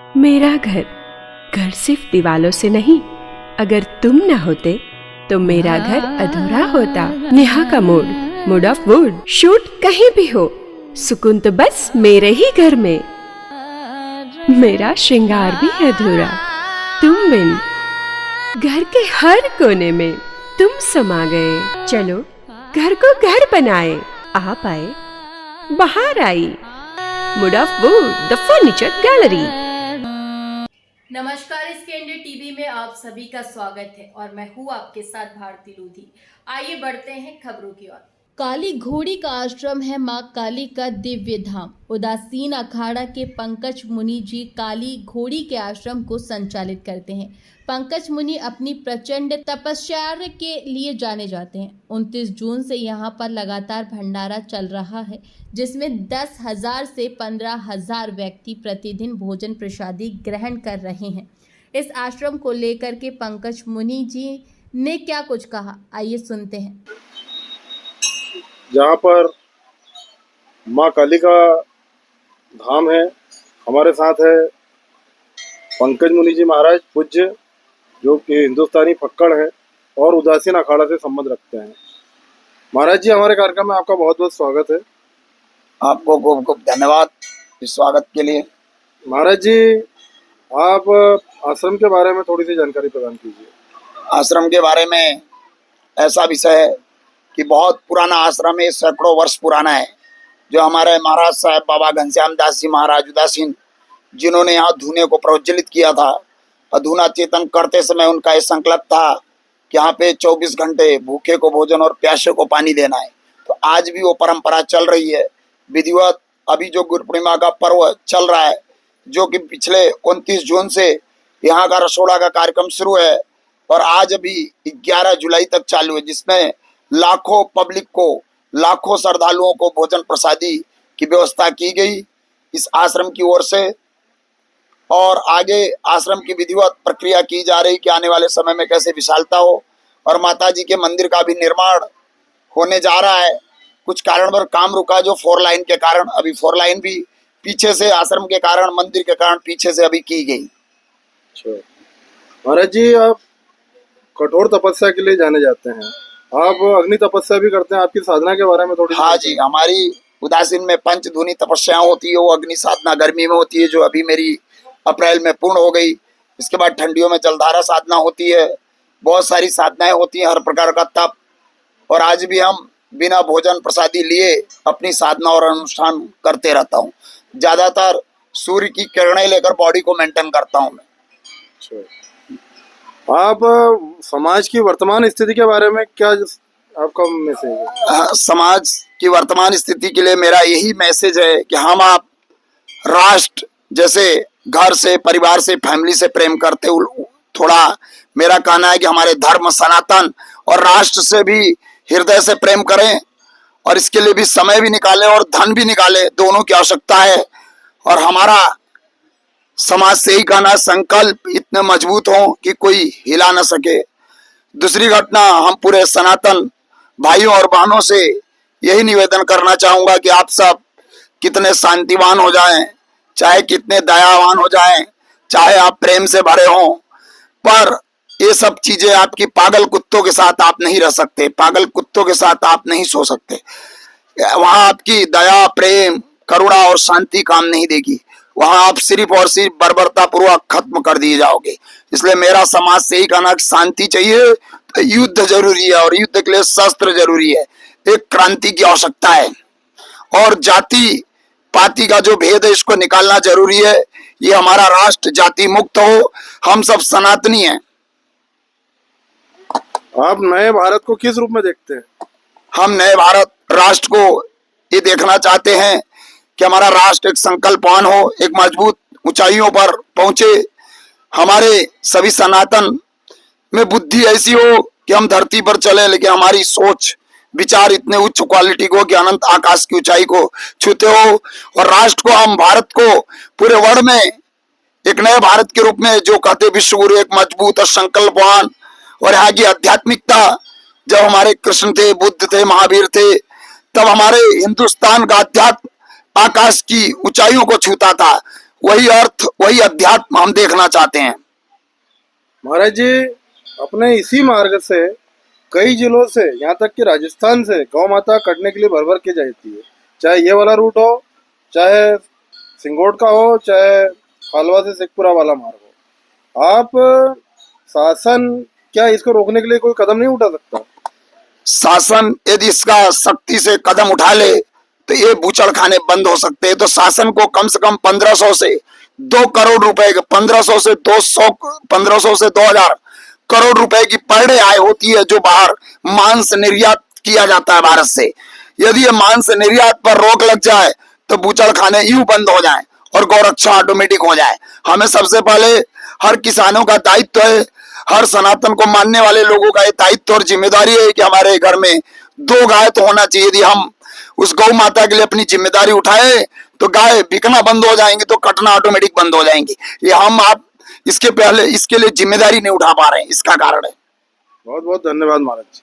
मेरा घर, घर सिर्फ दीवालों से नहीं, अगर तुम न होते तो मेरा घर अधूरा होता। नेहा का मूड ऑफ वुड। शूट कहीं भी हो, सुकून तो बस मेरे ही घर में। मेरा श्रृंगार भी अधूरा तुम बिन। घर के हर कोने में तुम समा गए। चलो घर को घर बनाए। आप आए, बाहर आई। Mood off wood, the furniture gallery. नमस्कार, स्कैंडर टीवी में आप सभी का स्वागत है और मैं हूँ आपके साथ भारती लोधी। आइए बढ़ते हैं खबरों की ओर। काली घोड़ी का आश्रम है मां काली का दिव्य धाम। उदासीन अखाड़ा के पंकज मुनि जी काली घोड़ी के आश्रम को संचालित करते हैं। पंकज मुनि अपनी प्रचंड तपस्या के लिए जाने जाते हैं। 29 जून से यहाँ पर लगातार भंडारा चल रहा है, जिसमें 10,000 से 15,000 व्यक्ति प्रतिदिन भोजन प्रसादी ग्रहण कर रहे हैं। इस आश्रम को लेकर के पंकज मुनि जी ने क्या कुछ कहा, आइए सुनते हैं। जहाँ पर माँ काली का धाम है, हमारे साथ है पंकज मुनि जी महाराज पूज्य, जो कि हिंदुस्तानी फक्कड़ है और उदासीन अखाड़ा से संबंध रखते हैं। महाराज जी, हमारे कार्यक्रम में आपका बहुत बहुत स्वागत है। आपको खूब खूब धन्यवाद इस स्वागत के लिए। महाराज जी, आप आश्रम के बारे में थोड़ी सी जानकारी प्रदान कीजिए। आश्रम के बारे में ऐसा विषय है कि बहुत पुराना आश्रम है, सैकड़ों वर्ष पुराना है। जो हमारे महाराज साहब बाबा घनश्याम दास जी महाराज उदासीन, जिन्होंने यहाँ धुने को प्रज्वलित किया था, अधूना चेतन करते समय उनका ये संकल्प था कि यहाँ पे 24 घंटे भूखे को भोजन और प्यासे को पानी देना है। तो आज भी वो परंपरा चल रही है विधिवत। अभी जो गुरु पूर्णिमा का पर्व चल रहा है, जो कि पिछले 29 जून से यहाँ का रसोड़ा का कार्यक्रम शुरू है और आज अभी 11 जुलाई तक चालू है, जिसमें लाखों पब्लिक को, लाखों श्रद्धालुओं को भोजन प्रसादी की व्यवस्था की गई इस आश्रम की ओर से। और आगे आश्रम की विधिवत प्रक्रिया की जा रही कि आने वाले समय में कैसे विशालता हो। और माता जी के मंदिर का भी निर्माण होने जा रहा है। कुछ कारणवश काम रुका, जो 4 लाइन के कारण। अभी 4 लाइन भी पीछे से आश्रम के कारण, मंदिर के कारण पीछे से अभी की गई। अच्छा महाराज जी, आप कठोर तपस्या के लिए जाने जाते हैं, आप अग्नि तपस्या भी करते हैं। आपकी साधना के बारे में थोड़ी। हाँ जी, हमारी उदासीन में पंचधुनी तपस्या होती है, वो अग्नि साधना गर्मी में होती है, जो अभी मेरी अप्रैल में पूर्ण हो गई। इसके बाद ठंडियों में जलधारा साधना होती है। बहुत सारी साधनाएं होती हैं, हर प्रकार का तप। और आज भी हम बिना भोजन प्रसादी लिए अपनी साधना और अनुष्ठान करते रहता हूँ। ज्यादातर सूर्य की किरणें लेकर बॉडी को मेंटेन करता हूँ मैं। आप समाज की वर्तमान स्थिति के बारे में क्या आपका मैसेज है? समाज की वर्तमान स्थिति के लिए मेरा यही मैसेज है कि हम आप राष्ट्र जैसे घर से, परिवार से, फैमिली से प्रेम करते हुए, थोड़ा मेरा कहना है कि हमारे धर्म सनातन और राष्ट्र से भी हृदय से प्रेम करें और इसके लिए भी समय भी निकालें और धन भी निकालें, दोनों की आवश्यकता है। और हमारा समाज से ही कहना, संकल्प इतने मजबूत हो कि कोई हिला न सके। दूसरी घटना, हम पूरे सनातन भाइयों और बहनों से यही निवेदन करना चाहूंगा कि आप सब कितने शांतिवान हो जाएं, चाहे कितने दयावान हो जाएं, चाहे आप प्रेम से भरे हों, पर ये सब चीजें आपकी पागल कुत्तों के साथ आप नहीं रह सकते। पागल कुत्तों के साथ आप नहीं सो सकते। वहां आपकी दया, प्रेम, करुणा और शांति काम नहीं देगी। वहां आप सिर्फ और सिर्फ बर्बरता पूर्वक खत्म कर दिए जाओगे। इसलिए मेरा समाज से ही कहना कि शांति चाहिए तो युद्ध जरूरी है और युद्ध के लिए शस्त्र जरूरी है। एक क्रांति की आवश्यकता है और जाति पाति का जो भेद है, इसको निकालना जरूरी है। ये हमारा राष्ट्र जाति मुक्त हो, हम सब सनातनी हैं। आप नए भारत को किस रूप में देखते हैं? हम नए भारत राष्ट्र को ये देखना चाहते हैं कि हमारा राष्ट्र एक संकल्पवान हो, एक मजबूत ऊंचाइयों पर पहुंचे। हमारे सभी सनातन में बुद्धि ऐसी हो कि हम धरती पर चले, लेकिन हमारी सोच विचार इतने उच्च क्वालिटी को कि अनंत आकाश की ऊंचाई को छूते हो। और राष्ट्र को, हम भारत को पूरे वर्ल्ड में एक नए भारत के रूप में, जो कहते विश्व गुरु, एक मजबूत और संकल्पवान। और यहाँ की आध्यात्मिकता, जब हमारे कृष्ण थे, बुद्ध थे, महावीर थे, तब हमारे हिंदुस्तान का अध्यात्म आकाश की ऊंचाइयों को छूता था। वही अर्थ, वही अध्यात्म हम देखना चाहते हैं। महाराज जी, अपने इसी मार्ग से कई जिलों से, यहाँ तक कि राजस्थान से गौ माता कटने के लिए भर भर के जाती है। चाहे ये वाला रूट हो, चाहे सिंगोट का हो, चाहे खालवा से शेखपुरा वाला मार्ग हो। आप शासन क्या इसको रोकने के लिए कोई कदम नहीं उठा सकता? शासन यदि इसका सख्ती से कदम उठा ले तो ये बूचड़खाने बंद हो सकते हैं। तो शासन को कम से कम 1500 से 2 करोड़ रुपए के 1500 से 2000 करोड़ रुपए की पर डे आय होती है, जो बाहर मांस निर्यात किया जाता है भारत से। यदि ये मांस निर्यात पर रोक लग जाए तो बूचड़खाने यूं बंद हो जाए और गौरक्षा ऑटोमेटिक हो जाए। हमें सबसे पहले हर किसानों का दायित्व है, हर सनातन को मानने वाले लोगों का ये दायित्व और जिम्मेदारी है कि हमारे घर में 2 गाय तो होना चाहिए। यदि हम उस गौ माता के लिए अपनी जिम्मेदारी उठाए तो गाय बिकना बंद हो जाएंगी, तो कटना ऑटोमेटिक बंद हो जाएंगी। ये आप इसके लिए जिम्मेदारी नहीं उठा पा रहे हैं, इसका कारण है। बहुत बहुत धन्यवाद महाराज जी।